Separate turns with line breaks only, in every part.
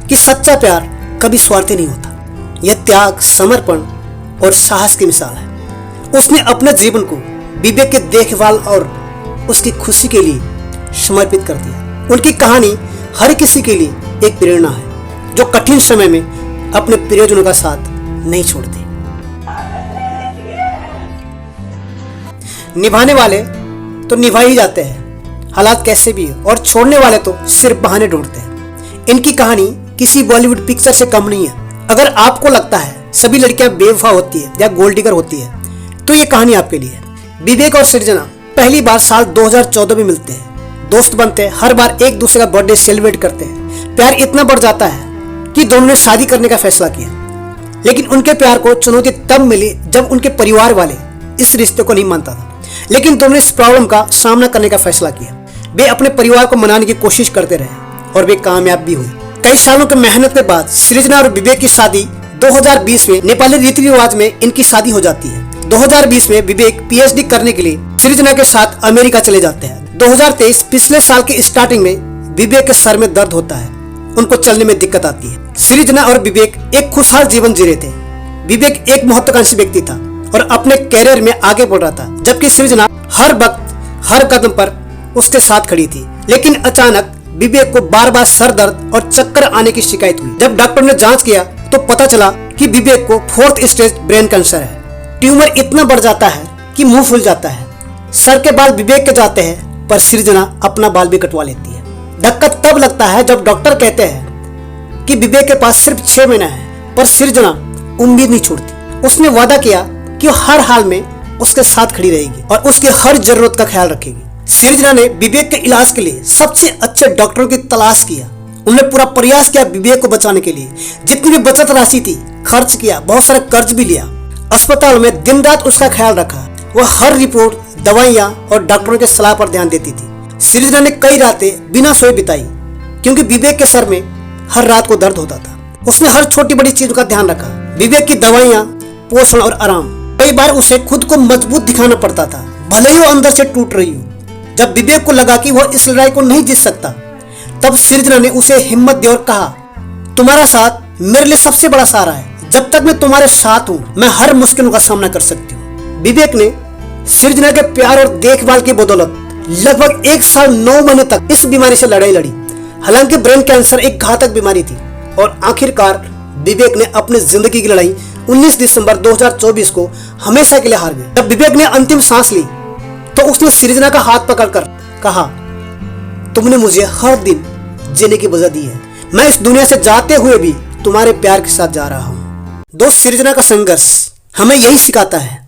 कि सच्चा प्यार कभी स्वार्थी नहीं होता। यह त्याग, समर्पण और साहस की मिसाल है। उसने अपने जीवन को विवेक के देखभाल और उसकी खुशी के लिए समर्पित कर दिया। उनकी कहानी हर किसी के लिए एक प्रेरणा है, जो कठिन समय में अपने प्रियजनों का साथ नहीं छोड़ते। निभाने वाले तो निभा ही जाते हैं, हालात कैसे भी हो, और छोड़ने वाले तो सिर्फ बहाने ढूंढते हैं। इनकी कहानी किसी बॉलीवुड पिक्चर से कम नहीं है। अगर आपको लगता है सभी लड़कियां बेवफा होती है या गोल्ड डिगर होती है, तो ये कहानी आपके लिए है। विवेक और सृजना पहली बार साल 2014 में मिलते हैं, दोस्त बनते हैं, हर बार एक दूसरे का बर्थडे सेलिब्रेट करते हैं। प्यार इतना बढ़ जाता है कि दोनों ने शादी करने का फैसला किया। लेकिन उनके प्यार को चुनौती तब मिली जब उनके परिवार वाले इस रिश्ते को नहीं मानता था। लेकिन दोनों ने इस प्रॉब्लम का सामना करने का फैसला किया। वे अपने परिवार को मनाने की कोशिश करते रहे और वे कामयाब भी हुए। कई सालों की मेहनत के बाद सृजना और विवेक की शादी 2020 में नेपाली रीति रिवाज में इनकी शादी हो जाती है। 2020 में विवेक पीएचडी करने के लिए सृजना के साथ अमेरिका चले जाते हैं। 2023 पिछले साल के स्टार्टिंग में विवेक के सर में दर्द होता है, उनको चलने में दिक्कत आती है। सृजना और विवेक एक खुशहाल जीवन जी रहे थे। विवेक एक महत्वाकांक्षी व्यक्ति था और अपने कैरियर में आगे बढ़ रहा था, जबकि सृजना हर वक्त हर कदम पर उसके साथ खड़ी थी। लेकिन अचानक विवेक को बार बार सर दर्द और चक्कर आने की शिकायत हुई। जब डॉक्टर ने जांच किया तो पता चला कि विवेक को 4th स्टेज ब्रेन कैंसर है। ट्यूमर इतना बढ़ जाता है कि मुंह फूल जाता है। सर के बाल विवेक के जाते हैं, पर सृजना अपना बाल भी कटवा लेती है। धक्का तब लगता है जब डॉक्टर कहते हैं कि विवेक के पास सिर्फ 6 महीना है, पर सृजना उम्मीद नहीं छोड़ती। उसने वादा किया कि हर हाल में उसके साथ खड़ी रहेगी और उसके हर जरूरत का ख्याल रखेगी। सृजना ने विवेक के इलाज के लिए सबसे अच्छे डॉक्टरों की तलाश किया। उन्होंने पूरा प्रयास किया विवेक को बचाने के लिए। जितनी भी बचत राशि थी खर्च किया, बहुत सारा कर्ज भी लिया। अस्पताल में दिन रात उसका ख्याल रखा। वह हर रिपोर्ट, दवाइयां और डॉक्टरों के सलाह पर ध्यान देती थी। सृजना ने कई रातें बिना सोए बिताई, क्योंकि विवेक के सर में हर रात को दर्द होता था। उसने हर छोटी बड़ी चीज का ध्यान रखा, विवेक की दवाइयां, पोषण और आराम। कई बार उसे खुद को मजबूत दिखाना पड़ता था, भले ही वो अंदर से टूट रही हो। जब विवेक को लगा कि वह इस लड़ाई को नहीं जीत सकता, तब सृजना ने उसे हिम्मत दी और कहा, तुम्हारा साथ मेरे लिए सबसे बड़ा सहारा है। जब तक मैं तुम्हारे साथ हूँ, मैं हर मुश्किलों का सामना कर सकती हूँ। विवेक ने सृजना के प्यार और देखभाल की बदौलत लगभग 1 साल 9 महीने तक इस बीमारी से लड़ाई लड़ी। हालांकि ब्रेन कैंसर एक घातक बीमारी थी और आखिरकार विवेक ने अपनी जिंदगी की लड़ाई 19 दिसंबर 2024 को हमेशा के लिए हार गए। जब विवेक ने अंतिम सांस ली तो उसने सृजना का हाथ पकड़कर कहा, तुमने मुझे हर दिन जीने की वजह दी है। मैं इस दुनिया से जाते हुए भी तुम्हारे प्यार के साथ जा रहा हूं। दोस्त, सृजना का संघर्ष हमें यही सिखाता है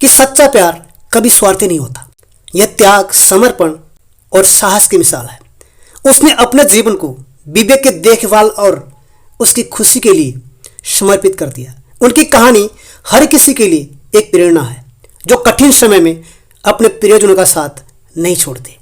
कि सच्चा प्यार कभी स्वार्थी नहीं होता। यह त्याग, समर्पण और साहस की मिसाल है। उसने अपने जीवन को विवेक के देखभाल और उसकी खुशी के लिए समर्पित कर दिया। उनकी कहानी हर किसी के लिए एक प्रेरणा है, जो कठिन समय में अपने प्रियजनों का साथ नहीं छोड़ते।